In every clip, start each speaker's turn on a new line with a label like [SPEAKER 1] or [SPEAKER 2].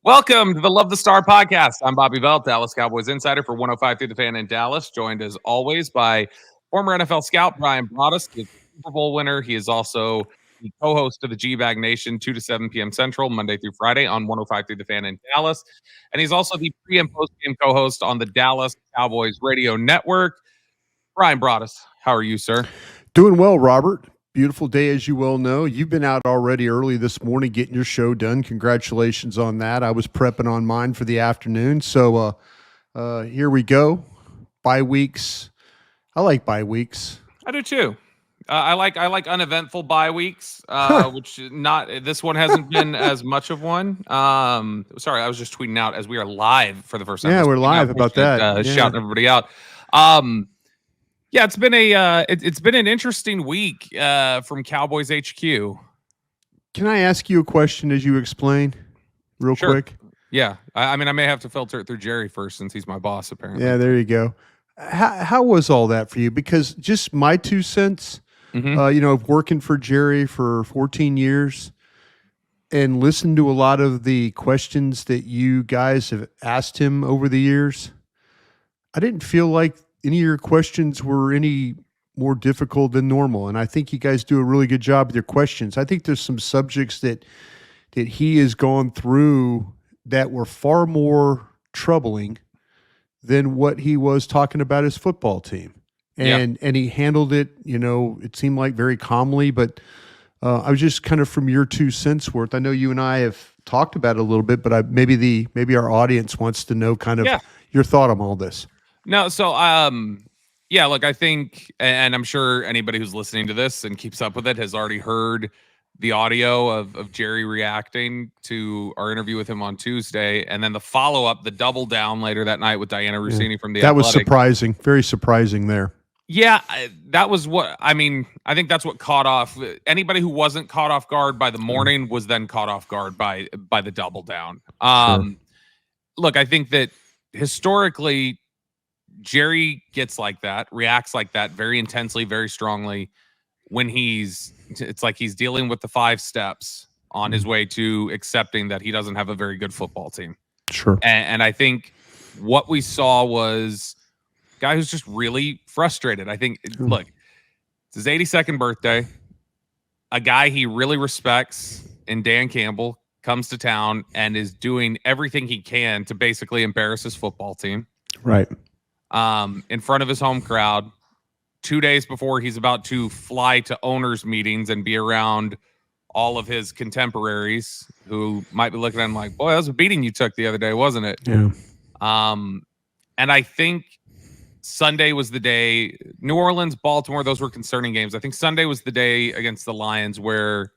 [SPEAKER 1] Welcome to the Love the Star podcast. I'm Bobby Belt, Dallas Cowboys insider for 105 through the Fan in Dallas, joined as always by former NFL scout Bryan. He is a Super Bowl winner. He is also the co-host of the G-Bag Nation, 2 to 7 p.m. Central, Monday through Friday on 105 through the Fan in Dallas. And he's also the pre- and post-game co-host on the Dallas Cowboys radio network. Bryan Broaddus, how are you, sir?
[SPEAKER 2] Doing well, Robert. Beautiful day, as you well know. You've been out already early this morning getting your show done. Congratulations on that. I was prepping on mine for the afternoon. So here we go. Bye weeks. I like bye weeks.
[SPEAKER 1] I do too. I like uneventful bye weeks, which not this one hasn't been as much of one. Sorry, I was just tweeting out as we are live for the first time.
[SPEAKER 2] Yeah, we're live about that.
[SPEAKER 1] Shouting everybody out. Yeah, it's been it's been an interesting week from Cowboys HQ.
[SPEAKER 2] Can I ask you a question as you explain, real quick?
[SPEAKER 1] Yeah, I mean, I may have to filter it through Jerry first since he's my boss, apparently.
[SPEAKER 2] Yeah, there you go. How was all that for you? Because just my 2 cents, working for Jerry for 14 years and listened to a lot of the questions that you guys have asked him over the years, I didn't feel like any of your questions were any more difficult than normal. And I think you guys do a really good job with your questions. I think there's some subjects that he has gone through that were far more troubling than what he was talking about his football team. And he handled it, it seemed like very calmly, but I was just kind of from your 2 cents worth. I know you and I have talked about it a little bit, but maybe our audience wants to know kind of your thought on all this.
[SPEAKER 1] No, so look, I think, and I'm sure anybody who's listening to this and keeps up with it has already heard the audio of Jerry reacting to our interview with him on Tuesday, and then the follow-up, the double down later that night with Diana Rossini from the
[SPEAKER 2] That
[SPEAKER 1] Athletic.
[SPEAKER 2] Was surprising, very surprising there.
[SPEAKER 1] Yeah, that was what, I mean, I think that's what caught off. Anybody who wasn't caught off guard by the morning was then caught off guard by the double down. Look, I think that historically, Jerry gets like that, reacts like that very intensely, very strongly when it's like he's dealing with the 5 steps on his way to accepting that he doesn't have a very good football team.
[SPEAKER 2] Sure.
[SPEAKER 1] And I think what we saw was a guy who's just really frustrated. I think, look, it's his 82nd birthday. A guy he really respects in Dan Campbell comes to town and is doing everything he can to basically embarrass his football team.
[SPEAKER 2] Right.
[SPEAKER 1] In front of his home crowd, 2 days before he's about to fly to owners' meetings and be around all of his contemporaries who might be looking at him like, boy, that was a beating you took the other day, wasn't it?
[SPEAKER 2] Yeah.
[SPEAKER 1] And I think Sunday was the day. New Orleans, Baltimore, those were concerning games. I think Sunday was the day against the Lions where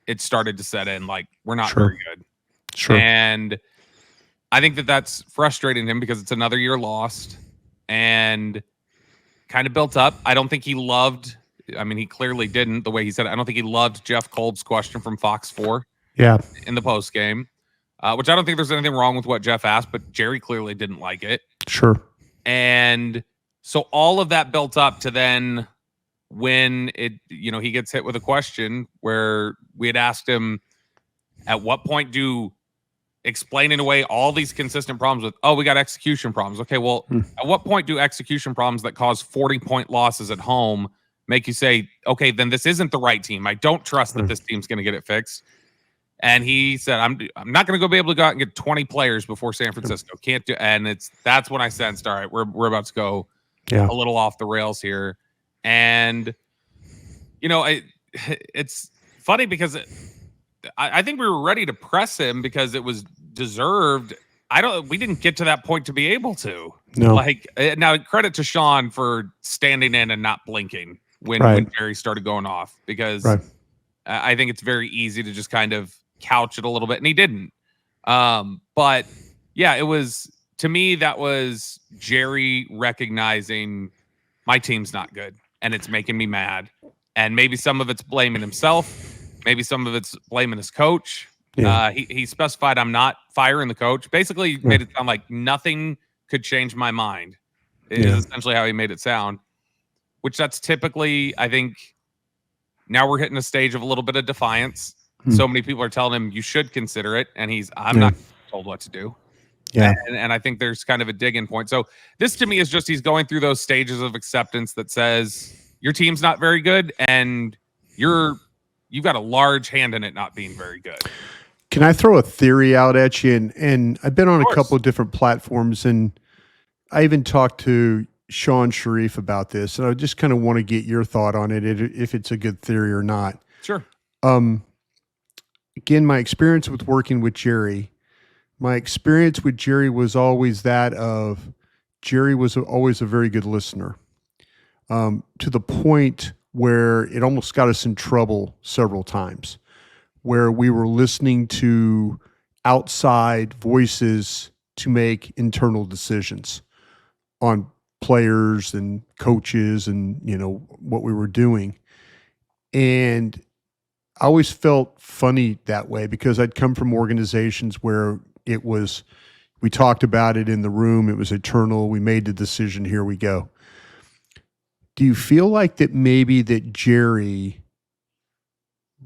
[SPEAKER 1] it started to set in, like, we're not very good.
[SPEAKER 2] Sure.
[SPEAKER 1] And I think that that's frustrating him because it's another year lost and kind of built up. I don't think he loved, I mean, he clearly didn't the way he said it. I don't think he loved Jeff Kolb's question from Fox 4 in the post game, which I don't think there's anything wrong with what Jeff asked, but Jerry clearly didn't like it.
[SPEAKER 2] Sure.
[SPEAKER 1] And so all of that built up to then when he gets hit with a question where we had asked him, at what point do explaining away all these consistent problems with, we got execution problems. Okay, well, at what point do execution problems that cause 40-point losses at home make you say, okay, then this isn't the right team. I don't trust that this team's going to get it fixed. And he said, I'm not going to be able to go out and get 20 players before San Francisco. Can't do. And that's when I sensed, all right, we're about to go a little off the rails here. And it's funny because I think we were ready to press him because it was deserved. We didn't get to that point to be able to.
[SPEAKER 2] No.
[SPEAKER 1] Like, now credit to Sean for standing in and not blinking when Jerry started going off, because I think it's very easy to just kind of couch it a little bit, and he didn't. But yeah, it was, to me, that was Jerry recognizing my team's not good and it's making me mad. And maybe some of it's blaming himself. Maybe some of it's blaming his coach.
[SPEAKER 2] Yeah.
[SPEAKER 1] He specified, I'm not firing the coach. Basically made it sound like nothing could change my mind. Is essentially how he made it sound, which that's typically, I think, now we're hitting a stage of a little bit of defiance. So many people are telling him you should consider it. And I'm not told what to do.
[SPEAKER 2] Yeah.
[SPEAKER 1] And I think there's kind of a dig-in point. So this to me is just he's going through those stages of acceptance that says your team's not very good and you've got a large hand in it not being very good.
[SPEAKER 2] Can I throw a theory out at you? And I've been on a couple of different platforms, and I even talked to Sean Sharif about this, and I just kind of want to get your thought on it, if it's a good theory or not.
[SPEAKER 1] Sure.
[SPEAKER 2] Again, my experience with working with Jerry, was always that of Jerry was always a very good listener, to the point where it almost got us in trouble several times, where we were listening to outside voices to make internal decisions on players and coaches and, what we were doing. And I always felt funny that way because I'd come from organizations where we talked about it in the room. It was eternal. We made the decision. Here we go. Do you feel like that maybe that Jerry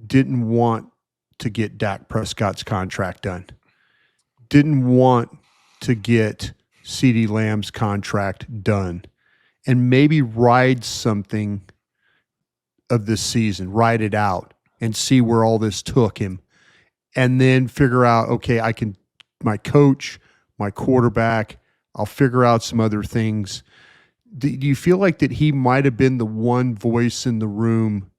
[SPEAKER 2] didn't want to get Dak Prescott's contract done? Didn't want to get CeeDee Lamb's contract done, and maybe ride something of this season, ride it out and see where all this took him, and then figure out, okay, my coach, my quarterback, I'll figure out some other things. Do you feel like that he might have been the one voice in the room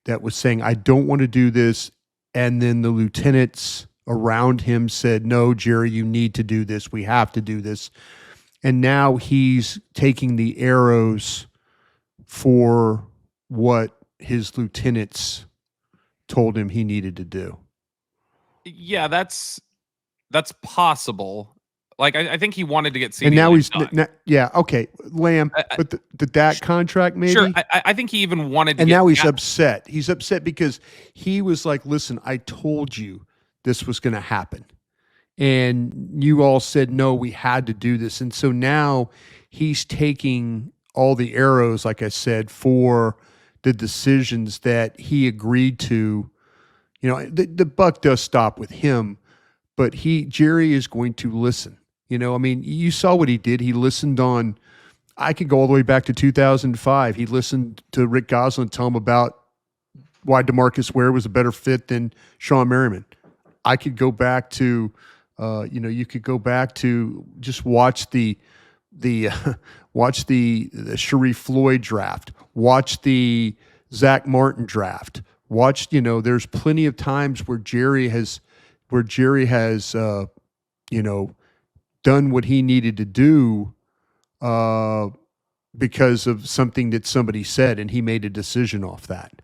[SPEAKER 2] that was saying, I don't want to do this, and then the lieutenants around him said, no, Jerry, you need to do this. We have to do this. And now he's taking the arrows for what his lieutenants told him he needed to do.
[SPEAKER 1] Yeah, that's possible. Like, I think he wanted to get CeeDee.
[SPEAKER 2] And now
[SPEAKER 1] Lamb
[SPEAKER 2] okay, Lamb, but the Dak contract maybe?
[SPEAKER 1] Sure, I think he even wanted to
[SPEAKER 2] and now he's upset. He's upset because he was like, listen, I told you this was going to happen. And you all said, no, we had to do this. And so now he's taking all the arrows, like I said, for the decisions that he agreed to. The buck does stop with him, but Jerry is going to listen. You saw what he did. He listened on, I could go all the way back to 2005. He listened to Rick Gosselin tell him about why DeMarcus Ware was a better fit than Sean Merriman. I could go back to, you could go back to just watch the Sharif Floyd draft, watch the Zach Martin draft, watch, there's plenty of times where Jerry has, done what he needed to do because of something that somebody said, and he made a decision off that.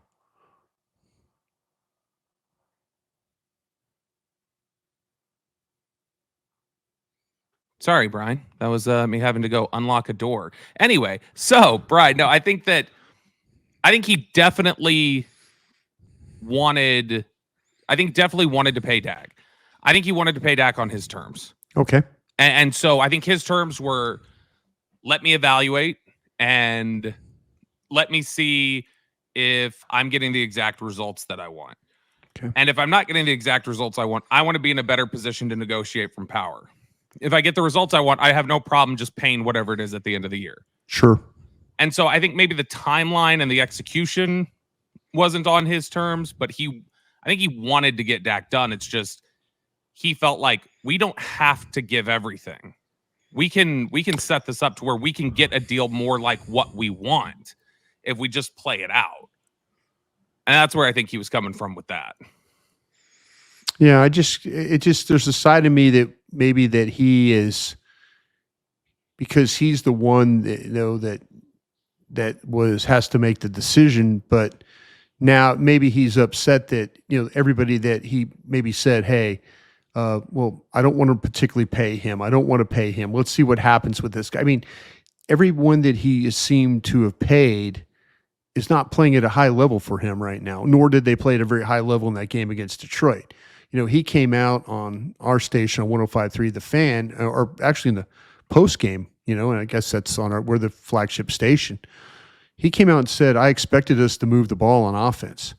[SPEAKER 1] Sorry, Bryan. That was me having to go unlock a door. Anyway, so Bryan, no, I think he definitely wanted to pay Dak. I think he wanted to pay Dak on his terms.
[SPEAKER 2] Okay.
[SPEAKER 1] And so I think his terms were, let me evaluate and let me see if I'm getting the exact results that I want.
[SPEAKER 2] Okay.
[SPEAKER 1] And if I'm not getting the exact results I want to be in a better position to negotiate from power. If I get the results I want, I have no problem just paying whatever it is at the end of the year.
[SPEAKER 2] Sure.
[SPEAKER 1] And so I think maybe the timeline and the execution wasn't on his terms, but I think he wanted to get Dak done. It's just he felt like we don't have to give everything. We can set this up to where we can get a deal more like what we want if we just play it out. And that's where I think he was coming from with that.
[SPEAKER 2] Yeah, there's a side of me that maybe that he is, because he's the one that, has to make the decision, but now maybe he's upset that, everybody that he maybe said, hey, well, I don't want to particularly pay him. I don't want to pay him. Let's see what happens with this guy. I mean, everyone that he has seemed to have paid is not playing at a high level for him right now, nor did they play at a very high level in that game against Detroit. He came out on our station on 105.3 The Fan, or actually in the post game, and I guess that's we're the flagship station. He came out and said, I expected us to move the ball on offense.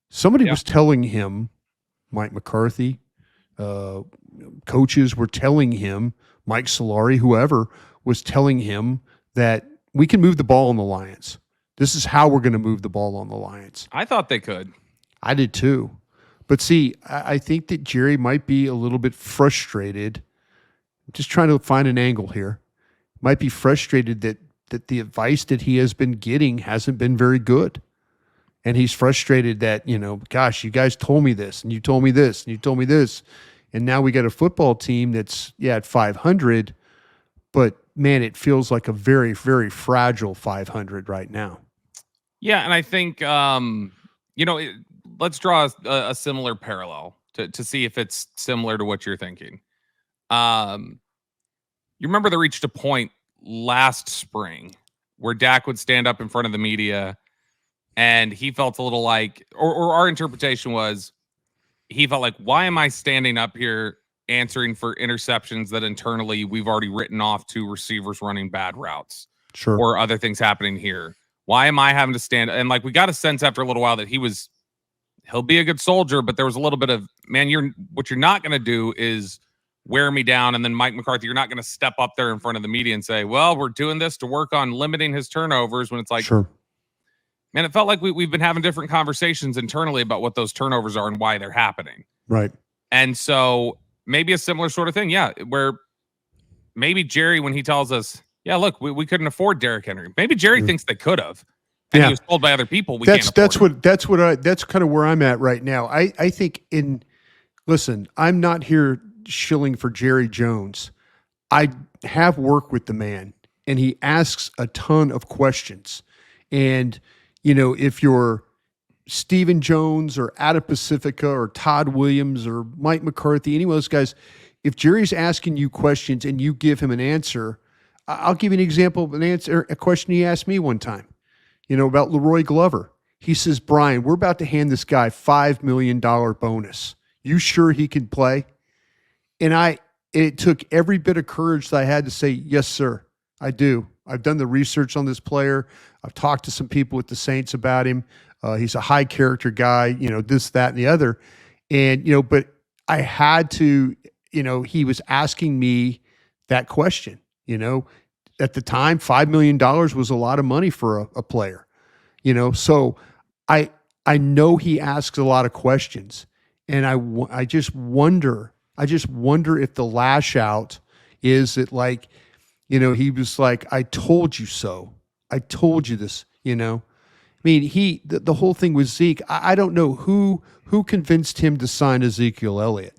[SPEAKER 2] Somebody was telling him, Mike McCarthy, Uh, Coaches were telling him, Mike Solari, whoever, was telling him that we can move the ball on the Lions. This is how we're going to move the ball on the Lions.
[SPEAKER 1] I thought they could.
[SPEAKER 2] I did too. But see, I think that Jerry might be a little bit frustrated. Just trying to find an angle here. Might be frustrated that the advice that he has been getting hasn't been very good. And he's frustrated that, gosh, you guys told me this, and you told me this, and you told me this. And now we got a football team that's, at 500, but man, it feels like a very, very fragile 500 right now.
[SPEAKER 1] Yeah, and I think, let's draw a similar parallel to see if it's similar to what you're thinking. You remember they reached a point last spring where Dak would stand up in front of the media and he felt a little like, or our interpretation was, he felt like, why am I standing up here answering for interceptions that internally we've already written off to receivers running bad routes,
[SPEAKER 2] Sure,
[SPEAKER 1] or other things happening here? Why am I having to stand? And like, we got a sense after a little while that he'll be a good soldier, but there was a little bit of, man, what you're not going to do is wear me down. And then Mike McCarthy, you're not going to step up there in front of the media and say, well, we're doing this to work on limiting his turnovers, when it's like,
[SPEAKER 2] sure.
[SPEAKER 1] Man, it felt like we've been having different conversations internally about what those turnovers are and why they're happening.
[SPEAKER 2] Right.
[SPEAKER 1] And so maybe a similar sort of thing. Yeah. Where maybe Jerry, when he tells us, yeah, look, we couldn't afford Derrick Henry. Maybe Jerry thinks they could have. And he was told by other people
[SPEAKER 2] that's kind of where I'm at right now. I think listen, I'm not here shilling for Jerry Jones. I have worked with the man, and he asks a ton of questions. And if you're Stephen Jones or Ada Pacifica or Todd Williams or Mike McCarthy, any of those guys, if Jerry's asking you questions and you give him an answer, I'll give you an example of a question he asked me one time, about Leroy Glover. He says, Bryan, we're about to hand this guy $5 million bonus. You sure he can play? And it took every bit of courage that I had to say, yes, sir, I do. I've done the research on this player. I've talked to some people with the Saints about him. He's a high character guy, this, that, and the other. And, but I had to, he was asking me that question, at the time, $5 million was a lot of money for a player, so I know he asks a lot of questions, and I just wonder if the lash out is that, like, he was like, I told you so. I told you this, I mean, the whole thing with Zeke, I don't know who convinced him to sign Ezekiel Elliott.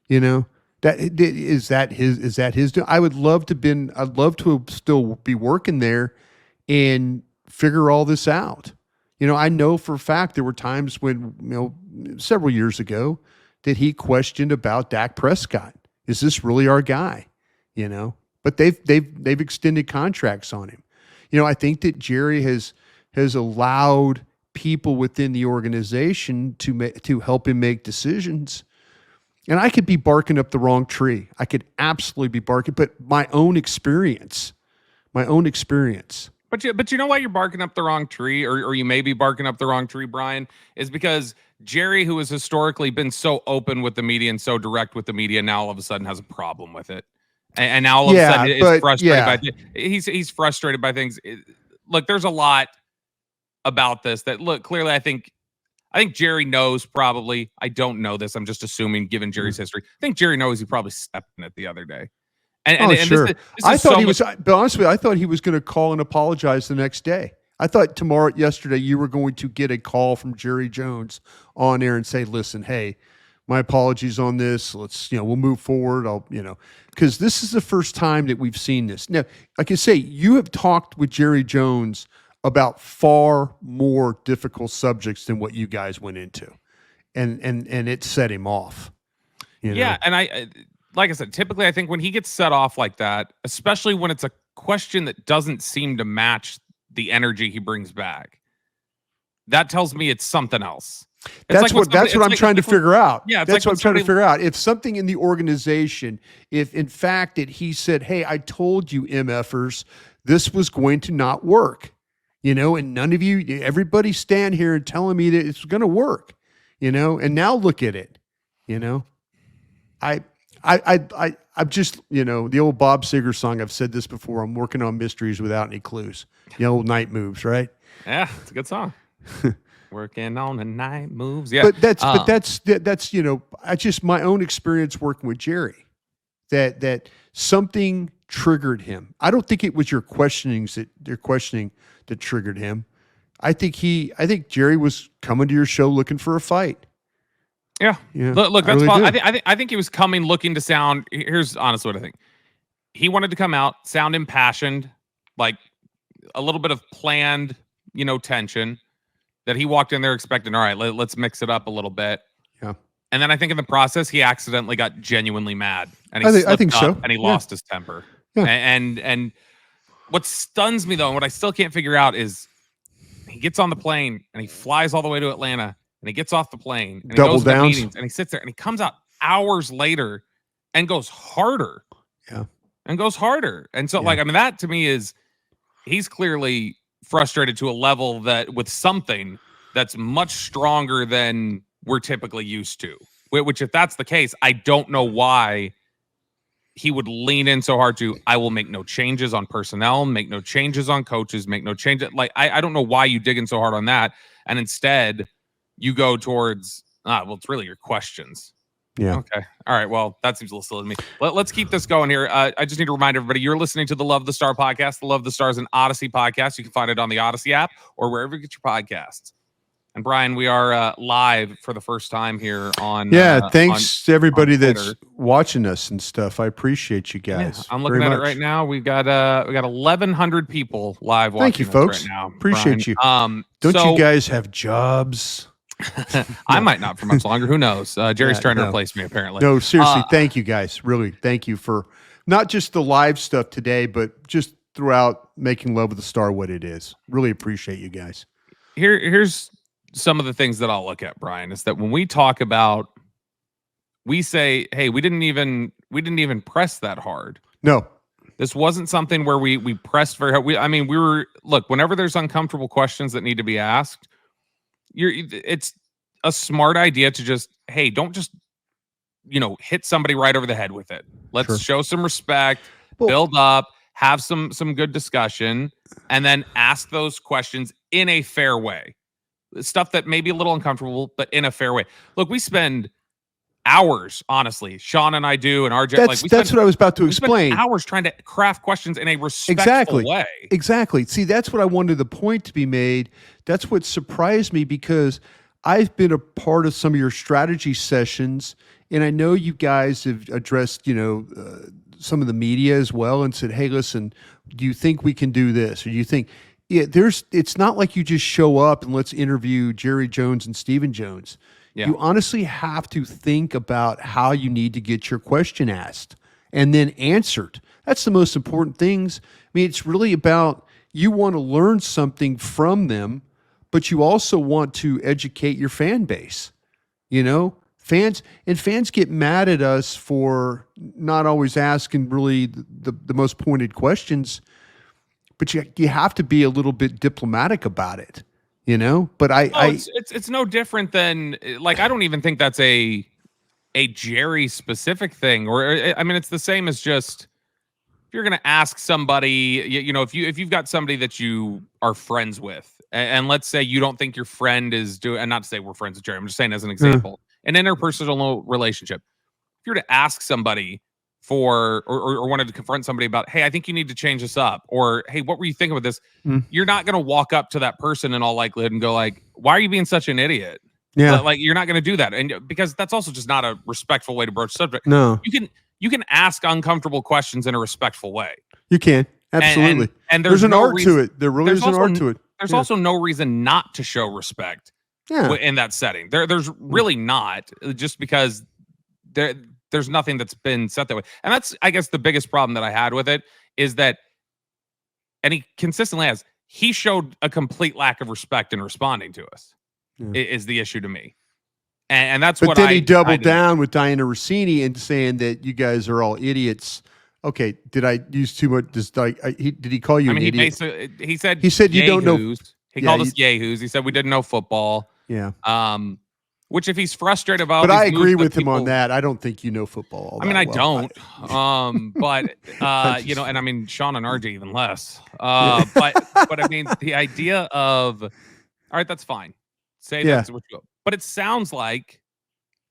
[SPEAKER 2] Is that his doing? I'd love to still be working there and figure all this out. I know for a fact there were times when, several years ago, that he questioned about Dak Prescott. Is this really our guy? But they've extended contracts on him. I think that Jerry has allowed people within the organization to help him make decisions. And I could be barking up the wrong tree. I could absolutely be barking, but my own experience.
[SPEAKER 1] But you know why you're barking up the wrong tree, or you may be barking up the wrong tree, Bryan, is because Jerry, who has historically been so open with the media and so direct with the media, now all of a sudden has a problem with it. And now all of a sudden is frustrated by he's frustrated by things. Look, there's a lot about this that, look, clearly I think Jerry knows, probably. I don't know this. I'm just assuming, given Jerry's history. I think Jerry knows he probably stepped in it the other day. And
[SPEAKER 2] sure.
[SPEAKER 1] This
[SPEAKER 2] I thought he was, but honestly, I thought he was going to call and apologize the next day. I thought yesterday, you were going to get a call from Jerry Jones on air and say, listen, hey, my apologies on this. Let's, we'll move forward. Because this is the first time that we've seen this. Now, like I say, you have talked with Jerry Jones about far more difficult subjects than what you guys went into. And it set him off.
[SPEAKER 1] Yeah. And I like I said, typically I think when he gets set off like that, especially when it's a question that doesn't seem to match the energy he brings back, that tells me it's something else.
[SPEAKER 2] That's what I'm trying to figure out.
[SPEAKER 1] Yeah,
[SPEAKER 2] that's what I'm trying to figure out. If something in the organization, if in fact that he said, hey, I told you, MFers, this was going to not work, and none of you, everybody stand here and telling me that it's going to work, and now look at it, I'm just, the old Bob Seger song. I've said this before. I'm working on mysteries without any clues. The old night moves, right?
[SPEAKER 1] Yeah, it's a good song. Working on the night moves. Yeah.
[SPEAKER 2] But that's I just my own experience working with Jerry that something triggered him. I don't think it was your questioning that triggered him. I think Jerry was coming to your show looking for a fight.
[SPEAKER 1] Yeah. Look, that's
[SPEAKER 2] really
[SPEAKER 1] I think he was coming looking to sound. Here's honestly what I think. He wanted to come out, sound impassioned, like a little bit of planned, tension. That he walked in there expecting, all right, let's mix it up a little bit.
[SPEAKER 2] Yeah.
[SPEAKER 1] And then I think in the process, he accidentally got genuinely mad, and
[SPEAKER 2] I think so.
[SPEAKER 1] And he lost his temper.
[SPEAKER 2] Yeah.
[SPEAKER 1] And what stuns me though, and what I still can't figure out is he gets on the plane and he flies all the way to Atlanta. And he gets off the plane and he goes to meetings and he sits there and he comes out hours later and goes harder.
[SPEAKER 2] Yeah.
[SPEAKER 1] And goes harder. And so, that to me is he's clearly frustrated to a level that with something that's much stronger than we're typically used to. Which, if that's the case, I don't know why he would lean in so hard to, I will make no changes on personnel, make no changes on coaches, make no changes. Like, I don't know why you dig in so hard on that. And instead, you go towards, it's really your questions.
[SPEAKER 2] Yeah.
[SPEAKER 1] Okay. All right. Well, that seems a little silly to me. Let's keep this going here. I just need to remind everybody, you're listening to the Love the Star podcast. The Love the Star is an Audacy podcast. You can find it on the Audacy app or wherever you get your podcasts. And Bryan, we are live for the first time here on.
[SPEAKER 2] Thanks to everybody that's watching us and stuff. I appreciate you guys.
[SPEAKER 1] Yeah, I'm looking at it right now. We got 1,100 people live watching.
[SPEAKER 2] Thank you, folks.
[SPEAKER 1] Right now.
[SPEAKER 2] Appreciate you. Don't you guys have jobs?
[SPEAKER 1] I might not for much longer. Who knows? Jerry's trying to replace me, apparently.
[SPEAKER 2] No, seriously. Thank you, guys. Really, thank you for not just the live stuff today, but just throughout making Love of the Star what it is. Really appreciate you guys.
[SPEAKER 1] Here's some of the things that I'll look at, Bryan, is that when we talk about, we say, hey, we didn't even press that hard.
[SPEAKER 2] No.
[SPEAKER 1] This wasn't something where we pressed very hard. Whenever there's uncomfortable questions that need to be asked, it's a smart idea to just, hey, don't just, hit somebody right over the head with it. Let's show some respect, build up, have some good discussion, and then ask those questions in a fair way. Stuff that may be a little uncomfortable, but in a fair way. Look, we spend hours, honestly. Shan and I do, and RJ.
[SPEAKER 2] That's what I was about to explain.
[SPEAKER 1] Hours trying to craft questions in a respectful way.
[SPEAKER 2] Exactly. See, that's what I wanted the point to be made. That's what surprised me because I've been a part of some of your strategy sessions, and I know you guys have addressed, some of the media as well, and said, "Hey, listen, do you think we can do this, or do you think?" Yeah, it's not like you just show up and let's interview Jerry Jones and Stephen Jones. Yeah. You honestly have to think about how you need to get your question asked and then answered. That's the most important things. I mean, it's really about you want to learn something from them, but you also want to educate your fan base. Fans get mad at us for not always asking really the most pointed questions. But you have to be a little bit diplomatic about it, But
[SPEAKER 1] it's no different than I don't even think that's a Jerry specific thing, or it's the same as just if you're going to ask somebody, if you've got somebody that you are friends with, and let's say you don't think your friend is doing, and not to say we're friends with Jerry, I'm just saying as an example, an interpersonal relationship. If you're to ask somebody for or wanted to confront somebody about, hey, I think you need to change this up, or hey, what were you thinking with this? You're not going to walk up to that person in all likelihood and go like, why are you being such an idiot?
[SPEAKER 2] Yeah,
[SPEAKER 1] you're not going to do that, and because that's also just not a respectful way to broach the subject.
[SPEAKER 2] No,
[SPEAKER 1] you can ask uncomfortable questions in a respectful way.
[SPEAKER 2] You can absolutely, and there's an art to it. There really is an art to it.
[SPEAKER 1] There's also no reason not to show respect. In that setting, there's really not, just because there's nothing that's been set that way. And that's, I guess, the biggest problem that I had with it is that, and he consistently has, he showed a complete lack of respect in responding to us, is the issue to me. And that's what
[SPEAKER 2] he doubled down with Diana Rossini and saying that you guys are all idiots. Okay, did I use too much? Did he call you an idiot?
[SPEAKER 1] He said
[SPEAKER 2] you don't know.
[SPEAKER 1] He called us yahoos. He said we didn't know football.
[SPEAKER 2] Yeah.
[SPEAKER 1] Which, if he's frustrated about,
[SPEAKER 2] but
[SPEAKER 1] all
[SPEAKER 2] I
[SPEAKER 1] these
[SPEAKER 2] agree
[SPEAKER 1] moves
[SPEAKER 2] with
[SPEAKER 1] that
[SPEAKER 2] him on
[SPEAKER 1] people-
[SPEAKER 2] that. I don't think you know football all
[SPEAKER 1] I mean,
[SPEAKER 2] that
[SPEAKER 1] I
[SPEAKER 2] well.
[SPEAKER 1] don't. But you know, and I mean, Shan&RJ even less. But I mean, the idea of, all right, that's fine. Say
[SPEAKER 2] Yeah.
[SPEAKER 1] that's what you go. But it sounds like,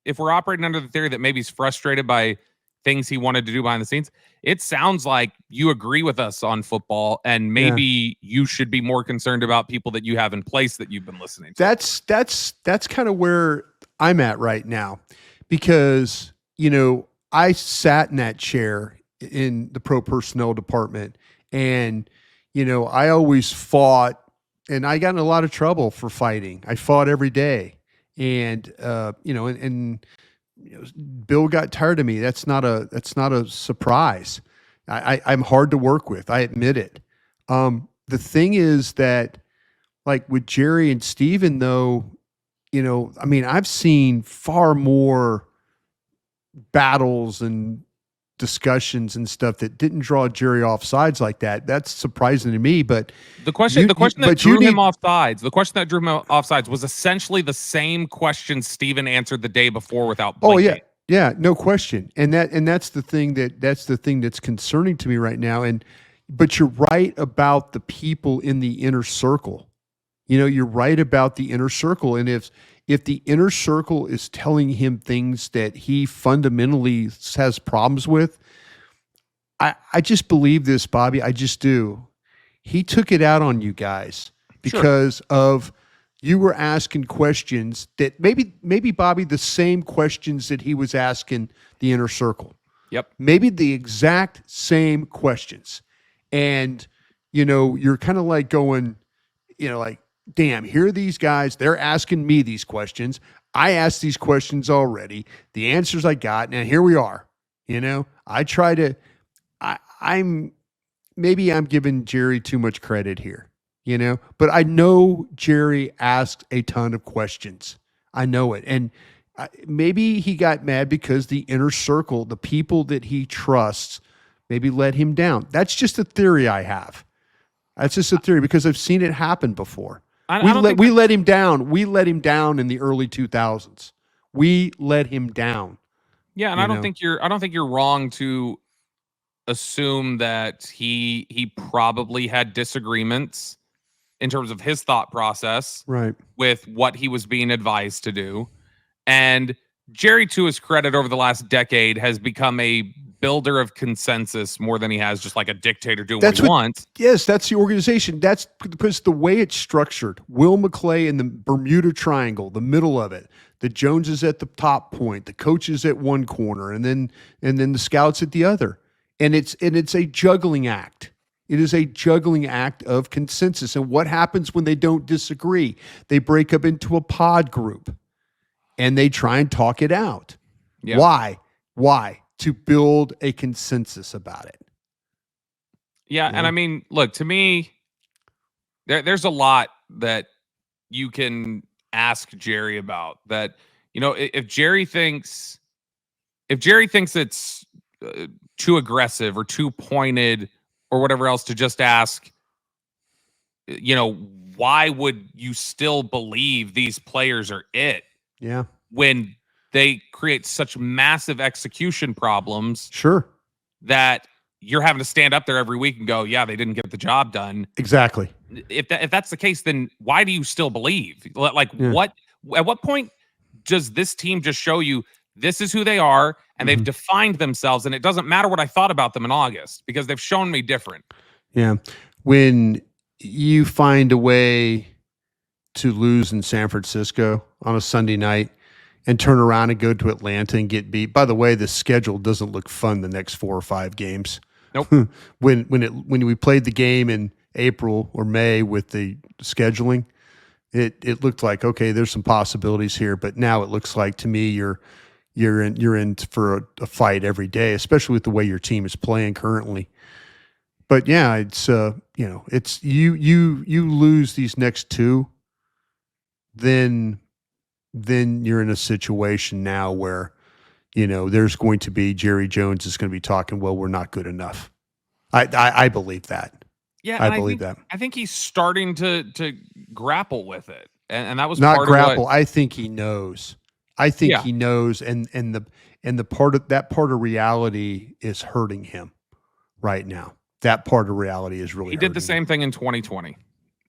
[SPEAKER 1] if we're operating under the theory that maybe he's frustrated by things he wanted to do behind the scenes, it sounds like you agree with us on football, and maybe you should be more concerned about people that you have in place that you've been listening to.
[SPEAKER 2] That's kind of where I'm at right now, because, you know, I sat in that chair in the pro personnel department, and, you know, I always fought, and I got in a lot of trouble for fighting. I fought every day, and you know, and you know, Bill got tired of me. That's not a surprise. I'm hard to work with. I admit it. The thing is that, like with Jerry and Steven, though, you know, I mean, I've seen far more battles and discussions and stuff that didn't draw Jerry off sides like that. That's surprising to me. But
[SPEAKER 1] the question that
[SPEAKER 2] but
[SPEAKER 1] drew him off sides, was essentially the same question Steven answered the day before without blinking.
[SPEAKER 2] Oh yeah. Yeah, no question. And that's the thing that's concerning to me right now. But you're right about the people in the inner circle. You know, you're right about the inner circle. And if the inner circle is telling him things that he fundamentally has problems with, I just believe this, Bobby. I just do. He took it out on you guys because of, you were asking questions that maybe Bobby, the same questions that he was asking the inner circle.
[SPEAKER 1] Yep.
[SPEAKER 2] Maybe the exact same questions. And, you know, you're kind of like going, you know, like, damn, here are these guys. They're asking me these questions. I asked these questions already. The answers I got, and here we are. You know, I'm giving Jerry too much credit here. You know, but I know Jerry asked a ton of questions. I know it. And maybe he got mad because the inner circle, the people that he trusts, maybe let him down. That's just a theory I have. That's just a theory because I've seen it happen before. We let him down. We let him down in the early 2000s. We let him down.
[SPEAKER 1] Yeah, and I don't think you're wrong to assume that he probably had disagreements in terms of his thought process,
[SPEAKER 2] right,
[SPEAKER 1] with what he was being advised to do. And Jerry, to his credit, over the last decade has become a builder of consensus more than he has just like a dictator doing what he wants.
[SPEAKER 2] Yes, that's the organization. That's because the way it's structured, Will McClay in the Bermuda Triangle, the middle of it, the Joneses at the top point, the coaches at one corner, and then the scouts at the other. And it's a juggling act. It is a juggling act of consensus. And what happens when they don't disagree? They break up into a pod group and they try and talk it out. Yeah. Why? To build a consensus about it.
[SPEAKER 1] Yeah. And I mean, look, to me, there's a lot that you can ask Jerry about that. You know, if Jerry thinks it's too aggressive or too pointed or whatever else, to just ask, you know, why would you still believe these players are it?
[SPEAKER 2] Yeah.
[SPEAKER 1] When they create such massive execution problems.
[SPEAKER 2] Sure.
[SPEAKER 1] That you're having to stand up there every week and go, yeah, they didn't get the job done.
[SPEAKER 2] Exactly.
[SPEAKER 1] If that's the case, then why do you still believe? Like, at what point does this team just show you this is who they are, and they've defined themselves, and it doesn't matter what I thought about them in August because they've shown me different.
[SPEAKER 2] Yeah. When you find a way to lose in San Francisco on a Sunday night and turn around and go to Atlanta and get beat. By the way, the schedule doesn't look fun the next 4 or 5 games.
[SPEAKER 1] Nope.
[SPEAKER 2] when we played the game in April or May with the scheduling, it looked like, okay, there's some possibilities here, but now it looks like to me you're in for a fight every day, especially with the way your team is playing currently. But yeah, it's it's you lose these next 2, then you're in a situation now where, you know, there's going to be Jerry Jones is going to be talking, well, we're not good enough. I believe that.
[SPEAKER 1] Yeah,
[SPEAKER 2] I believe that.
[SPEAKER 1] I think he's starting to grapple with it, and that was
[SPEAKER 2] not
[SPEAKER 1] part
[SPEAKER 2] grapple.
[SPEAKER 1] of what,
[SPEAKER 2] I think he knows. I think
[SPEAKER 1] Yeah.
[SPEAKER 2] he knows, and the part of reality is hurting him right now. That part of reality is really
[SPEAKER 1] He did the
[SPEAKER 2] hurting him.
[SPEAKER 1] same thing in 2020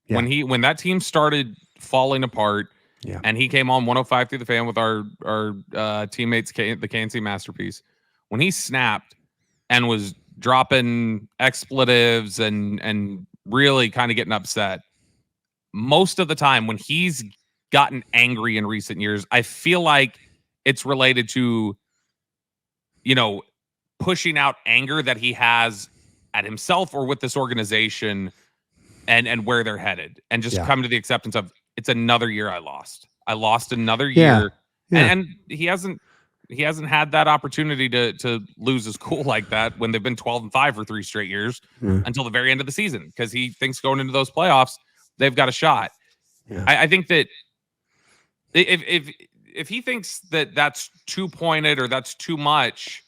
[SPEAKER 2] Yeah.
[SPEAKER 1] when that team started falling apart.
[SPEAKER 2] Yeah.
[SPEAKER 1] And he came on 105 through the fan with our teammates, the KNC Masterpiece. When he snapped and was dropping expletives and really kind of getting upset, most of the time when he's gotten angry in recent years, I feel like it's related to, pushing out anger that he has at himself or with this organization and where they're headed, and just come to the acceptance of, it's another year I lost. I lost another year.
[SPEAKER 2] Yeah.
[SPEAKER 1] And he hasn't had that opportunity to lose his cool like that when they've been 12-5 for 3 straight years until the very end of the season, because he thinks going into those playoffs they've got a shot.
[SPEAKER 2] Yeah.
[SPEAKER 1] I think that if he thinks that that's too pointed or that's too much,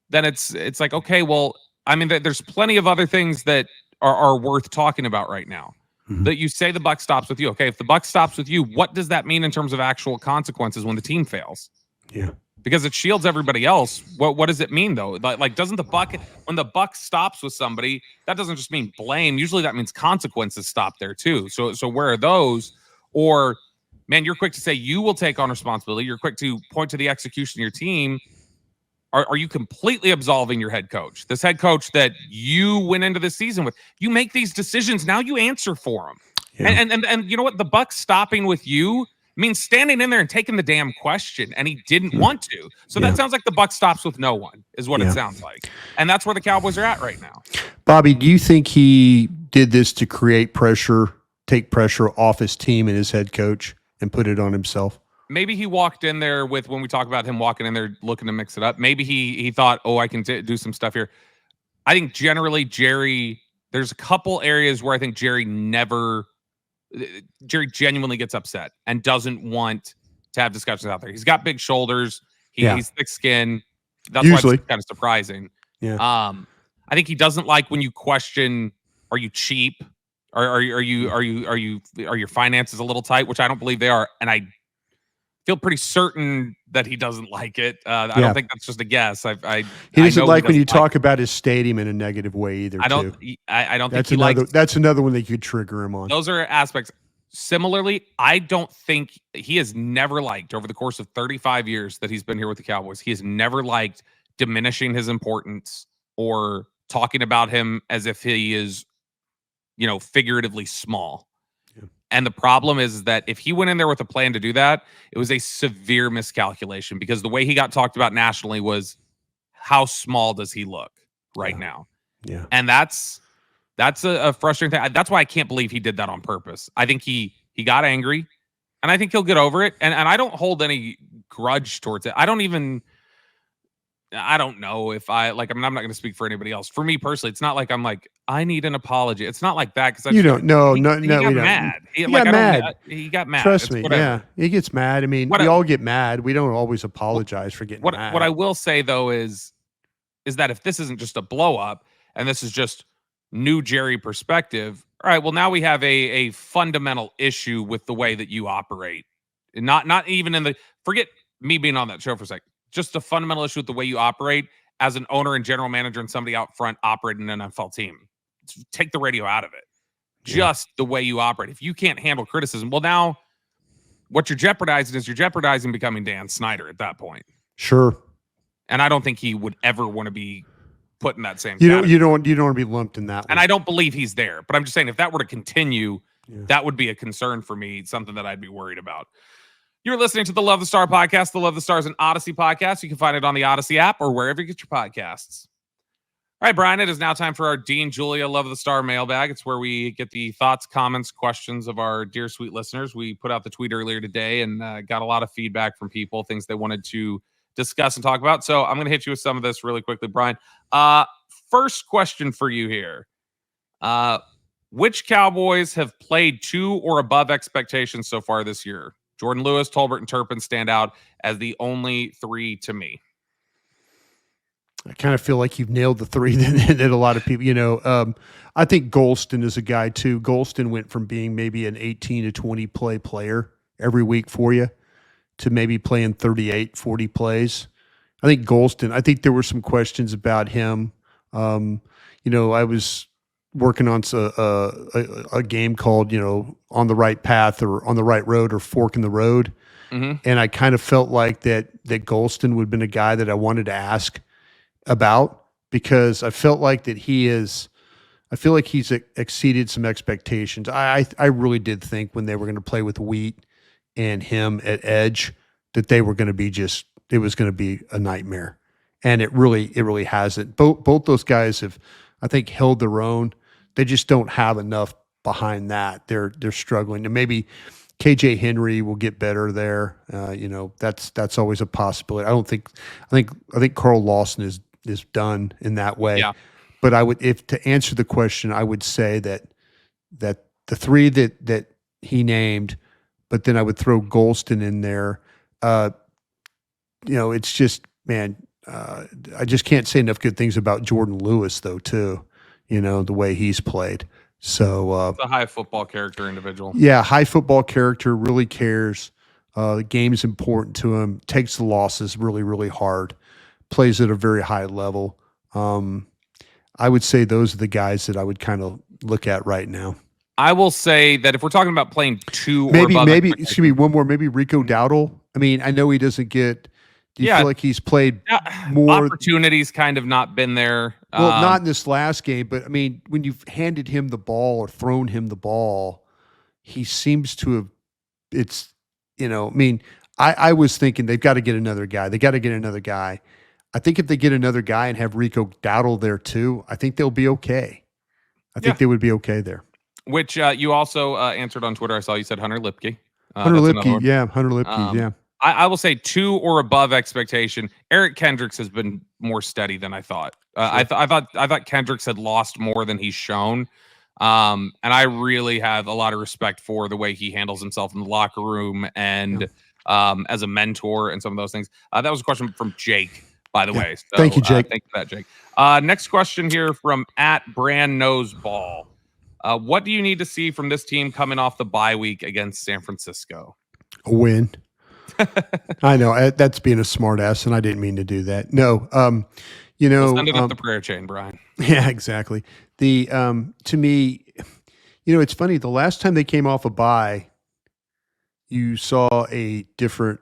[SPEAKER 1] then it's like, okay, well, I mean, there's plenty of other things that are worth talking about right now. That you say the buck stops with you. Okay, if the buck stops with you, what does that mean in terms of actual consequences when the team fails?
[SPEAKER 2] Yeah.
[SPEAKER 1] Because it shields everybody else. What does it mean though? Like doesn't the buck, when the buck stops with somebody, that doesn't just mean blame. Usually that means consequences stop there too. So where are those? Or, man, you're quick to say you will take on responsibility. You're quick to point to the execution of your team. Are you completely absolving your head coach? This head coach that you went into the season with. You make these decisions. Now you answer for them. Yeah. And you know what? The buck stopping with you means standing in there and taking the damn question, and he didn't want to. So that sounds like the buck stops with no one, is what it sounds like. And that's where the Cowboys are at right now.
[SPEAKER 2] Bobby, do you think he did this to create pressure, take pressure off his team and his head coach, and put it on himself?
[SPEAKER 1] Maybe he walked in there with, when we talk about him walking in there looking to mix it up, maybe he thought, oh, I can do some stuff here. I think generally Jerry, there's a couple areas where I think Jerry genuinely gets upset and doesn't want to have discussions out there. He's got big shoulders. He's thick skin. That's
[SPEAKER 2] usually
[SPEAKER 1] why it's kind of surprising.
[SPEAKER 2] Yeah.
[SPEAKER 1] I think he doesn't like when you question, are you cheap? Are your finances a little tight? Which I don't believe they are. And I feel pretty certain that he doesn't like it. I don't think that's just a guess. He
[SPEAKER 2] doesn't like when you talk about his stadium in a negative way either. I don't think he likes. That's another one that could trigger him on.
[SPEAKER 1] Those are aspects. Similarly, I don't think he has never liked, over the course of 35 years that he's been here with the Cowboys, he has never liked diminishing his importance or talking about him as if he is, figuratively small. And the problem is that if he went in there with a plan to do that, it was a severe miscalculation, because the way he got talked about nationally was, how small does he look right now?
[SPEAKER 2] Yeah.
[SPEAKER 1] And that's a frustrating thing. That's why I can't believe he did that on purpose. I think he got angry, and I think he'll get over it. And I don't hold any grudge towards it. I don't know if I'm not going to speak for anybody else. For me personally, it's not like I'm like, I need an apology. It's not like that, because
[SPEAKER 2] you don't. No,
[SPEAKER 1] he got mad. He got mad.
[SPEAKER 2] Trust me. Yeah, he gets mad. I mean, we all get mad. We don't always apologize for getting mad.
[SPEAKER 1] What I will say though is that if this isn't just a blow up and this is just new Jerry perspective, all right, well, now we have a fundamental issue with the way that you operate. And not even forget me being on that show for a sec. Just a fundamental issue with the way you operate as an owner and general manager and somebody out front operating an NFL team. Take the radio out of it. Just the way you operate. If you can't handle criticism, well, now what you're jeopardizing is becoming Dan Snyder at that point.
[SPEAKER 2] Sure.
[SPEAKER 1] And I don't think he would ever want to be put in that same
[SPEAKER 2] category. You don't want to be lumped in that one.
[SPEAKER 1] And I don't believe he's there. But I'm just saying, if that were to continue, that would be a concern for me, something that I'd be worried about. You're listening to the Love the Star podcast. The Love the Star is an Audacy podcast. You can find it on the Audacy app or wherever you get your podcasts. All right, Bryan, it is now time for our Dean Julia Love the Star mailbag. It's where we get the thoughts, comments, questions of our dear, sweet listeners. We put out the tweet earlier today and got a lot of feedback from people, things they wanted to discuss and talk about. So I'm going to hit you with some of this really quickly, Bryan. First question for you here. Which Cowboys have played to or above expectations so far this year? Jordan Lewis, Tolbert, and Turpin stand out as the only 3 to me.
[SPEAKER 2] I kind of feel like you've nailed the 3 that a lot of people, I think Golston is a guy too. Golston went from being maybe an 18 to 20 player every week for you to maybe playing 38, 40 plays. I think Golston, I think there were some questions about him. I was working on a game called, On the Right Path or On the Right Road or Fork in the Road.
[SPEAKER 1] Mm-hmm.
[SPEAKER 2] And I kind of felt like that Golston would have been a guy that I wanted to ask about because I felt like that I feel like he's exceeded some expectations. I really did think when they were going to play with Wheat and him at edge that they were going to be it was going to be a nightmare. And it really hasn't. Both those guys have, I think, held their own. They just don't have enough behind that. They're struggling. And maybe KJ Henry will get better there. That's always a possibility. I think Carl Lawson is done in that way.
[SPEAKER 1] Yeah.
[SPEAKER 2] But to answer the question, I would say that the three that he named, but then I would throw Golston in there. It's just, man, I just can't say enough good things about Jordan Lewis though, too. The way he's played. So
[SPEAKER 1] it's a high football character individual.
[SPEAKER 2] Yeah, high football character, really cares. The game's important to him. Takes the losses really, really hard. Plays at a very high level. I would say those are the guys that I would kind of look at right now.
[SPEAKER 1] I will say that if we're talking about playing two
[SPEAKER 2] maybe,
[SPEAKER 1] or above,
[SPEAKER 2] excuse me, one more, maybe Rico Dowdle. I mean, I know he doesn't get. Do you feel like he's played more
[SPEAKER 1] opportunities? Kind of not been there.
[SPEAKER 2] Well, not in this last game, but I mean, when you've handed him the ball or thrown him the ball, he seems to have. It's, I mean, I was thinking they've got to get another guy. They got to get another guy. I think if they get another guy and have Rico Dowdle there too, I think they'll be okay. I think they would be okay there.
[SPEAKER 1] Which you also answered on Twitter. I saw you said Hunter Lipke.
[SPEAKER 2] Hunter Lipke, yeah.
[SPEAKER 1] I will say 2 or above expectation. Eric Kendricks has been more steady than I thought. I thought Kendricks had lost more than he's shown. And I really have a lot of respect for the way he handles himself in the locker room and as a mentor and some of those things. That was a question from Jake, by the way. So,
[SPEAKER 2] thank you, Jake.
[SPEAKER 1] Thank you for that, Jake. Next question here from @Brand Knows Ball. What do you need to see from this team coming off the bye week against San Francisco?
[SPEAKER 2] A win. I know that's being a smart ass, and I didn't mean to do that. No,
[SPEAKER 1] send it up the prayer chain, Brian.
[SPEAKER 2] Yeah, exactly. The to me, it's funny. The last time they came off a bye, you saw a different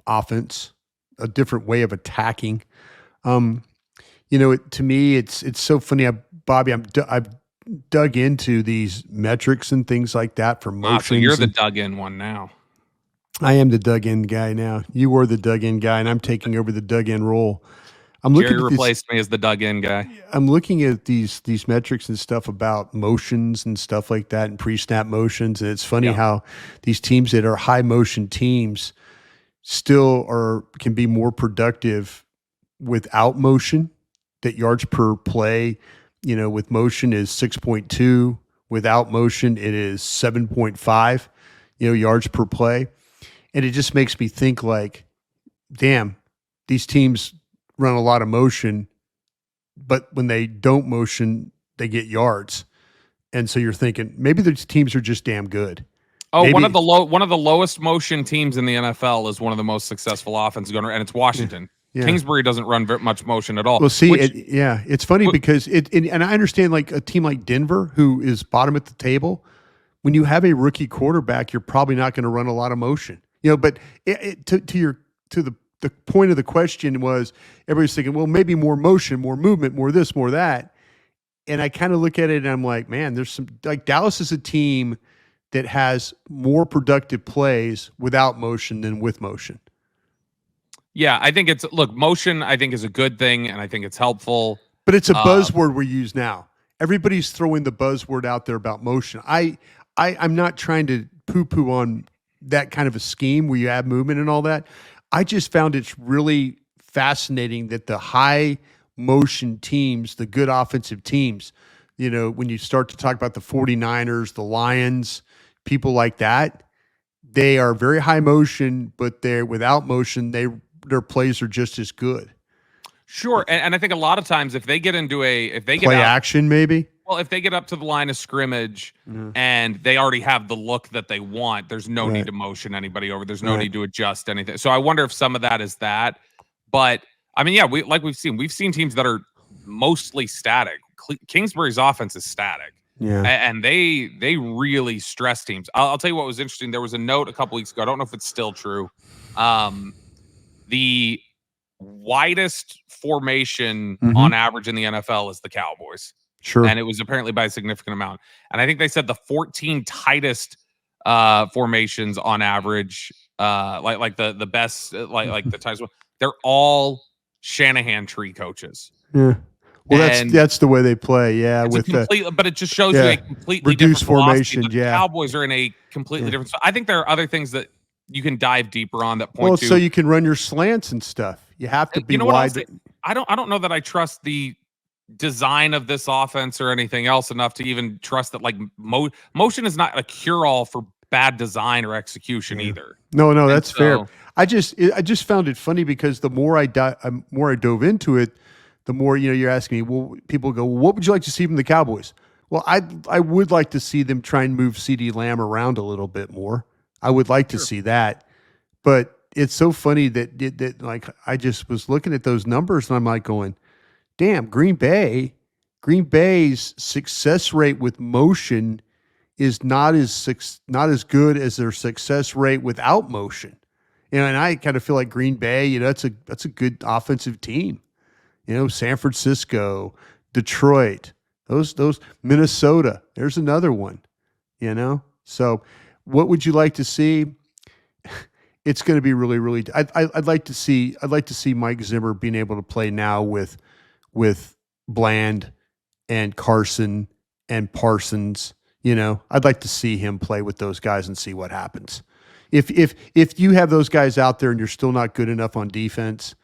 [SPEAKER 2] offense, a different way of attacking. To me, it's so funny. Bobby, I've dug into these metrics and things like that for motions.
[SPEAKER 1] So you're the dug in one now.
[SPEAKER 2] I am the dug in guy now. You were the dug in guy, and I'm taking over the dug in role.
[SPEAKER 1] Jerry replaced me as the dug in guy.
[SPEAKER 2] I'm looking at these metrics and stuff about motions and stuff like that and pre-snap motions. And it's funny how these teams that are high motion teams still can be more productive without motion. That yards per play, with motion is 6.2. Without motion, it is 7.5, yards per play. And it just makes me think like, damn, these teams run a lot of motion, but when they don't motion, they get yards. And so you're thinking maybe these teams are just damn good.
[SPEAKER 1] Oh, one of the lowest motion teams in the NFL is one of the most successful offenses going, and it's Washington. Yeah. Kingsbury doesn't run very much motion at all.
[SPEAKER 2] Well, see, it's funny because and I understand like a team like Denver, who is bottom at the table, when you have a rookie quarterback, you're probably not going to run a lot of motion. But to the point of the question was everybody's thinking, well, maybe more motion, more movement, more this, more that. And I kind of look at it and I'm like, man, there's some like Dallas is a team that has more productive plays without motion than with motion.
[SPEAKER 1] Yeah, I think motion I think is a good thing and I think it's helpful.
[SPEAKER 2] But it's a buzzword we use now. Everybody's throwing the buzzword out there about motion. I'm not trying to poo-poo on that kind of a scheme where you add movement and all that. I just found it's really fascinating that the high motion teams, the good offensive teams, when you start to talk about the 49ers, the Lions, people like that, they are very high motion, but they're without motion, their plays are just as good.
[SPEAKER 1] Sure, and I think a lot of times if they get into if they
[SPEAKER 2] Play
[SPEAKER 1] get out,
[SPEAKER 2] action, maybe.
[SPEAKER 1] well, if they get up to the line of scrimmage
[SPEAKER 2] Yeah.
[SPEAKER 1] and they already have the look that they want, there's no need to motion anybody over. There's no need to adjust anything. So I wonder if some of that is that. But I mean, yeah, we've seen teams that are mostly static. Kingsbury's offense is static.
[SPEAKER 2] Yeah.
[SPEAKER 1] And they really stress teams. I'll tell you what was interesting. There was a note a couple weeks ago. I don't know if it's still true. The widest formation on average in the NFL is the Cowboys.
[SPEAKER 2] Sure.
[SPEAKER 1] And it was apparently by a significant amount. And I think they said the 14 tightest formations on average, like the best, like the tightest one, they're all Shanahan tree coaches.
[SPEAKER 2] Yeah. Well, that's the way they play. Yeah,
[SPEAKER 1] with but it just shows you a completely
[SPEAKER 2] reduced
[SPEAKER 1] different
[SPEAKER 2] formation.
[SPEAKER 1] The Cowboys are in a completely different. So I think there are other things that you can dive deeper on that point.
[SPEAKER 2] Well, so you can run your slants and stuff. You have to be wide.
[SPEAKER 1] I don't know that I trust the design of this offense or anything else enough to even trust that like motion is not a cure-all for bad design or execution either.
[SPEAKER 2] No, that's fair. I just found it funny because the more I dove into it, the more you're asking me. Well, people go, well, what would you like to see from the Cowboys? Well, I would like to see them try and move CeeDee Lamb around a little bit more. I would like to see that, but it's so funny that like I just was looking at those numbers and I'm like going, damn, Green Bay's success rate with motion is not as good as their success rate without motion. And I kind of feel like Green Bay, that's a good offensive team. San Francisco, Detroit, those Minnesota. There's another one. So what would you like to see? It's going to be really, really. I'd like to see Mike Zimmer being able to play now with Bland and Carson and Parsons. I'd like to see him play with those guys and see what happens. If you have those guys out there and you're still not good enough on defense,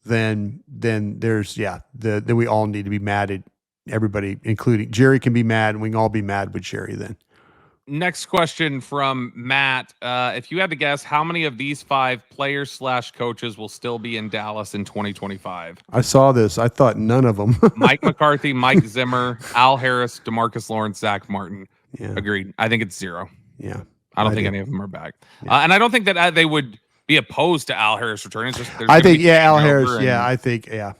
[SPEAKER 2] then there's then we all need to be mad at everybody, including Jerry can be mad, and we can all be mad with Jerry then.
[SPEAKER 1] Next question from Matt. If you had to guess, how many of these 5 players/coaches will still be in Dallas in 2025?
[SPEAKER 2] I saw this. I thought none of them.
[SPEAKER 1] Mike McCarthy, Mike Zimmer, Al Harris, DeMarcus Lawrence, Zach Martin.
[SPEAKER 2] Yeah.
[SPEAKER 1] Agreed. I think it's 0.
[SPEAKER 2] Yeah.
[SPEAKER 1] I don't think any of them are back. Yeah. And I don't think that they would be opposed to Al Harris returning.
[SPEAKER 2] I think Al Harris. I think you're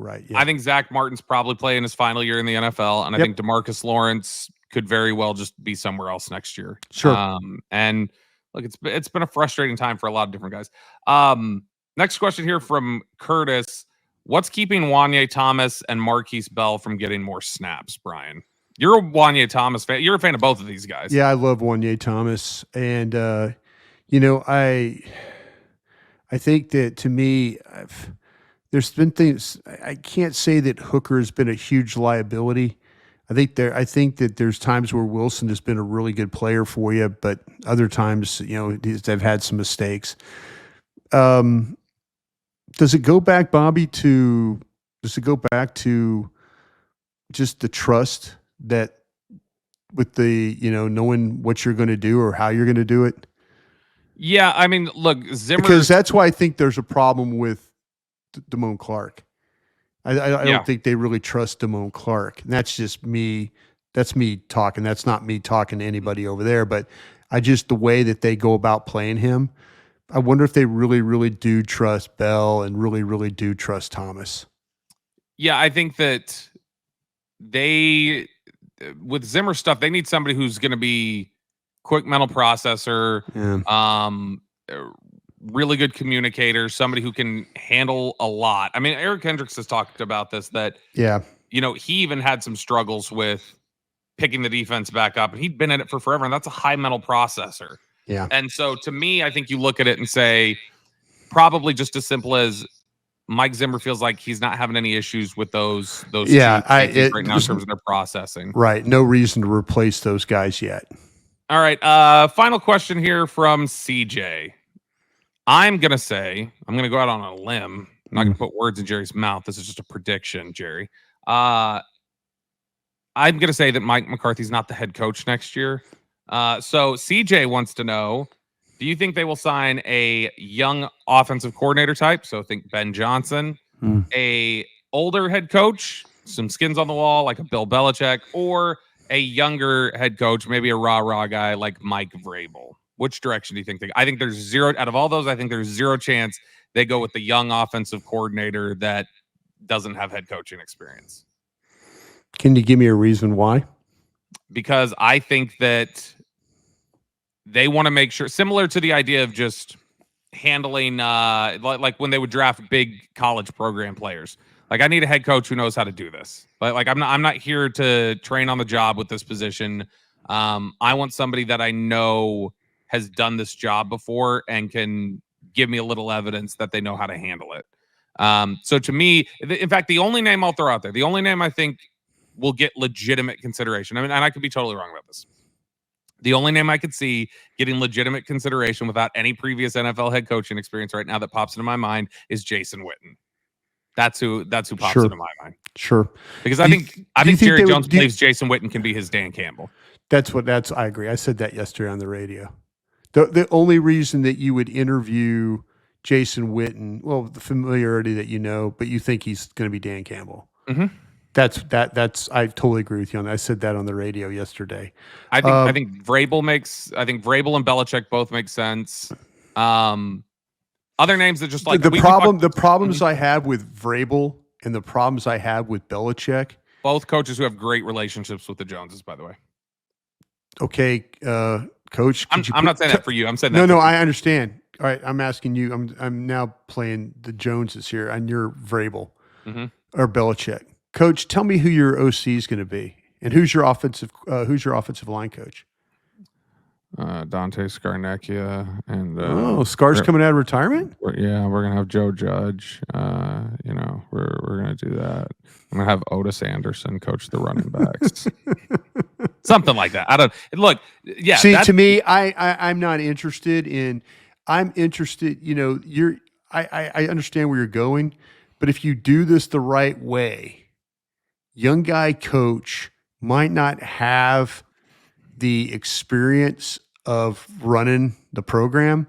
[SPEAKER 2] right. Yeah.
[SPEAKER 1] I think Zach Martin's probably playing his final year in the NFL, and I think DeMarcus Lawrence could very well just be somewhere else next year.
[SPEAKER 2] Sure.
[SPEAKER 1] And look, it's been a frustrating time for a lot of different guys. Next question here from Curtis. What's keeping Wanye Thomas and Marquise Bell from getting more snaps, Brian? You're a Wanye Thomas fan. You're a fan of both of these guys.
[SPEAKER 2] Yeah, I love Wanye Thomas. And, I think that to me, there's been things, I can't say that Hooker has been a huge liability. I think that there's times where Wilson has been a really good player for you, but other times, they've had some mistakes. Does it go back, Bobby, to just the trust that with the, knowing what you're going to do or how you're going to do it?
[SPEAKER 1] Yeah, I mean, look, Zimmer.
[SPEAKER 2] Because that's why I think there's a problem with Damone Clark. I don't think they really trust Damone Clark. And that's just me. That's me talking. That's not me talking to anybody over there. But the way that they go about playing him, I wonder if they really, really do trust Bell and really, really do trust Thomas.
[SPEAKER 1] Yeah, I think that with Zimmer stuff, they need somebody who's going to be quick mental processor, really good communicator, somebody who can handle a lot. I mean, Eric Hendricks has talked about this, that, he even had some struggles with picking the defense back up, and he'd been in it for forever, and that's a high mental processor.
[SPEAKER 2] Yeah.
[SPEAKER 1] And so to me, I think you look at it and say, probably just as simple as Mike Zimmer feels like he's not having any issues with those right now in terms of their processing.
[SPEAKER 2] Right. No reason to replace those guys yet.
[SPEAKER 1] All right. Final question here from CJ. I'm going to go out on a limb. I'm not going to put words in Jerry's mouth. This is just a prediction, Jerry. I'm going to say that Mike McCarthy's not the head coach next year. So CJ wants to know, do you think they will sign a young offensive coordinator type? So think Ben Johnson, a older head coach, some skins on the wall, like a Bill Belichick, or a younger head coach, maybe a rah-rah guy like Mike Vrabel? Which direction do you think I think there's zero out of all those. I think there's zero chance they go with the young offensive coordinator that doesn't have head coaching experience.
[SPEAKER 2] Can you give me a reason why?
[SPEAKER 1] Because I think that they want to make sure, similar to the idea of just handling like when they would draft big college program players. Like, I need a head coach who knows how to do this. Like I'm not here to train on the job with this position. I want somebody that I know has done this job before and can give me a little evidence that they know how to handle it. So to me, in fact, the only name I'll throw out there, the only name I think will get legitimate consideration. I mean, and I could be totally wrong about this. The only name I could see getting legitimate consideration without any previous NFL head coaching experience right now that pops into my mind is Jason Witten. That's who pops into my mind.
[SPEAKER 2] Sure.
[SPEAKER 1] Because I think Jerry Jones believes Jason Witten can be his Dan Campbell.
[SPEAKER 2] I agree. I said that yesterday on the radio. The only reason that you would interview Jason Witten, well, the familiarity that you know, but you think he's going to be Dan Campbell.
[SPEAKER 1] Mm-hmm.
[SPEAKER 2] That's I totally agree with you on that. I said that on the radio yesterday.
[SPEAKER 1] I think Vrabel and Belichick both make sense. Other names that just like
[SPEAKER 2] the problems I have with Vrabel and the problems I have with Belichick.
[SPEAKER 1] Both coaches who have great relationships with the Joneses, by the way.
[SPEAKER 2] Okay, Coach.
[SPEAKER 1] I'm not saying that for you. I'm saying
[SPEAKER 2] that. No,
[SPEAKER 1] I
[SPEAKER 2] understand. All right, I'm asking you. I'm now playing the Joneses here, and you're Vrabel or Belichick. Coach, tell me who your OC is going to be, and who's your offensive line coach?
[SPEAKER 1] Dante Scarnecchia and
[SPEAKER 2] Scar's coming out of retirement.
[SPEAKER 1] We're gonna have Joe Judge. We're gonna do that. I'm gonna have Otis Anderson coach the running backs, something like that. I don't look. Yeah.
[SPEAKER 2] See, to me, I'm not interested in. I'm interested. I understand where you're going, but if you do this the right way, young guy coach might not have the experience of running the program,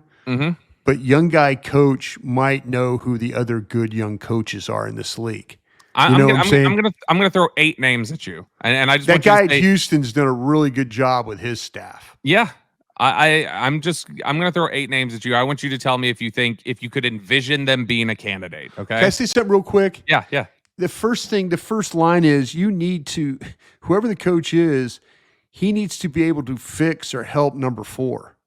[SPEAKER 2] but young guy coach might know who the other good young coaches are in this league.
[SPEAKER 1] I'm gonna throw 8 names at you, and I just
[SPEAKER 2] that guy at Houston's done a really good job with his staff.
[SPEAKER 1] Yeah, I'm gonna throw 8 names at you. I want you to tell me if you could envision them being a candidate. Okay,
[SPEAKER 2] can I say something real quick?
[SPEAKER 1] Yeah.
[SPEAKER 2] The first line is you need to, whoever the coach is, he needs to be able to fix or help number 4.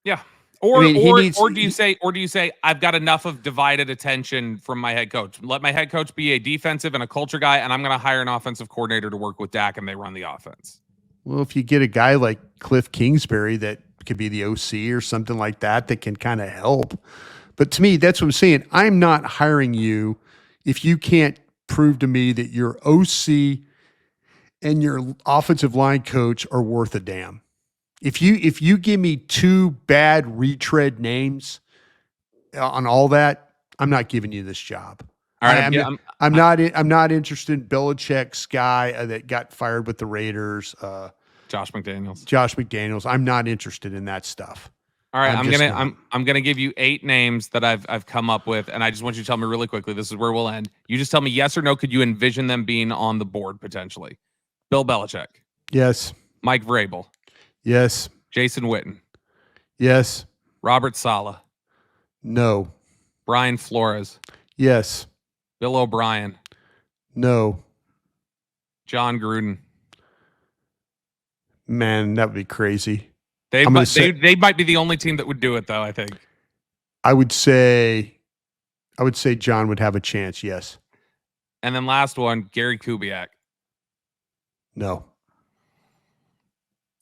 [SPEAKER 1] Yeah. Or do you say I've got enough of divided attention from my head coach. Let my head coach be a defensive and a culture guy, and I'm going to hire an offensive coordinator to work with Dak, and they run the offense.
[SPEAKER 2] Well, if you get a guy like Cliff Kingsbury that could be the OC or something like that can kind of help. But to me, that's what I'm saying. I'm not hiring you if you can't prove to me that your OC and your offensive line coach are worth a damn. If you give me 2 bad retread names on all that, I'm not giving you this job.
[SPEAKER 1] All right,
[SPEAKER 2] I'm not interested in Belichick's guy that got fired with the Raiders.
[SPEAKER 1] Josh McDaniels.
[SPEAKER 2] I'm not interested in that stuff.
[SPEAKER 1] All right, I'm gonna give you 8 names that I've come up with, and I just want you to tell me really quickly. This is where we'll end. You just tell me yes or no. Could you envision them being on the board potentially? Bill Belichick.
[SPEAKER 2] Yes.
[SPEAKER 1] Mike Vrabel.
[SPEAKER 2] Yes.
[SPEAKER 1] Jason Witten.
[SPEAKER 2] Yes.
[SPEAKER 1] Robert Saleh.
[SPEAKER 2] No.
[SPEAKER 1] Brian Flores.
[SPEAKER 2] Yes.
[SPEAKER 1] Bill O'Brien.
[SPEAKER 2] No.
[SPEAKER 1] John Gruden.
[SPEAKER 2] Man, that would be crazy.
[SPEAKER 1] They might be the only team that would do it, though, I think.
[SPEAKER 2] I would say John would have a chance, yes.
[SPEAKER 1] And then last one, Gary Kubiak.
[SPEAKER 2] No.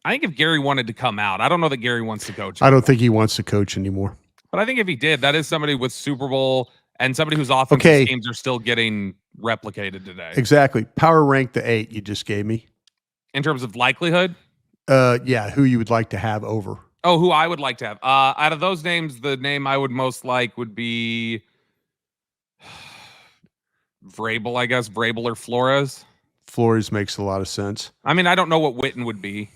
[SPEAKER 1] I think if Gary wanted to come out, I don't know that Gary wants to coach
[SPEAKER 2] anymore. I don't think he wants to coach anymore.
[SPEAKER 1] But I think if he did, that is somebody with Super Bowl and somebody whose offensive teams are still getting replicated today.
[SPEAKER 2] Exactly. Power rank the 8 you just gave me.
[SPEAKER 1] In terms of likelihood?
[SPEAKER 2] Yeah, who you would like to have over.
[SPEAKER 1] Oh, who I would like to have. Out of those names, the name I would most like would be Vrabel, I guess. Vrabel or Flores.
[SPEAKER 2] Flores makes a lot of sense.
[SPEAKER 1] I mean, I don't know what Witten would be.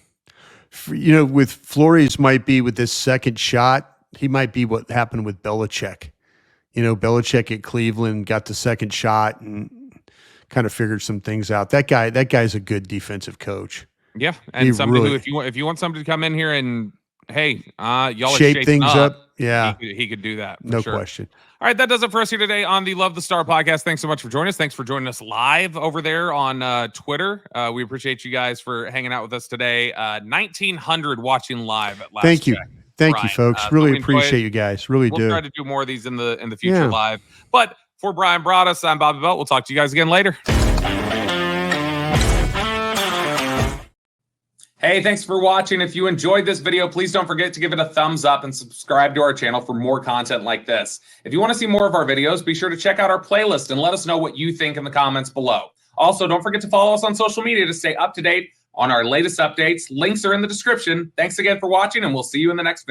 [SPEAKER 2] With Flores might be with this second shot, he might be what happened with Belichick. Belichick at Cleveland got the second shot and kind of figured some things out. That guy's a good defensive coach.
[SPEAKER 1] Yeah, and
[SPEAKER 2] He
[SPEAKER 1] somebody
[SPEAKER 2] really-
[SPEAKER 1] who, if you want somebody to come in here and hey, y'all
[SPEAKER 2] shape
[SPEAKER 1] are
[SPEAKER 2] things
[SPEAKER 1] up.
[SPEAKER 2] Yeah,
[SPEAKER 1] he could do that.
[SPEAKER 2] no
[SPEAKER 1] sure.
[SPEAKER 2] question.
[SPEAKER 1] All right, that does it for us here today on the Love the Star podcast. Thanks so much for joining us. Thanks for joining us live over there on Twitter. We appreciate you guys for hanging out with us today. 1,900 watching live at last.
[SPEAKER 2] Thank you.
[SPEAKER 1] check.
[SPEAKER 2] Thank
[SPEAKER 1] Bryan.
[SPEAKER 2] you, folks.
[SPEAKER 1] So
[SPEAKER 2] really
[SPEAKER 1] we enjoy
[SPEAKER 2] appreciate
[SPEAKER 1] it.
[SPEAKER 2] you guys. Really
[SPEAKER 1] We'll
[SPEAKER 2] do.
[SPEAKER 1] try to do more of these in the future
[SPEAKER 2] Yeah.
[SPEAKER 1] live. But for Bryan Broaddus, I'm Bobby Belt. We'll talk to you guys again later. Hey, thanks for watching. If you enjoyed this video, please don't forget to give it a thumbs up and subscribe to our channel for more content like this. If you want to see more of our videos, be sure to check out our playlist and let us know what you think in the comments below. Also, don't forget to follow us on social media to stay up to date on our latest updates. Links are in the description. Thanks again for watching, and we'll see you in the next video.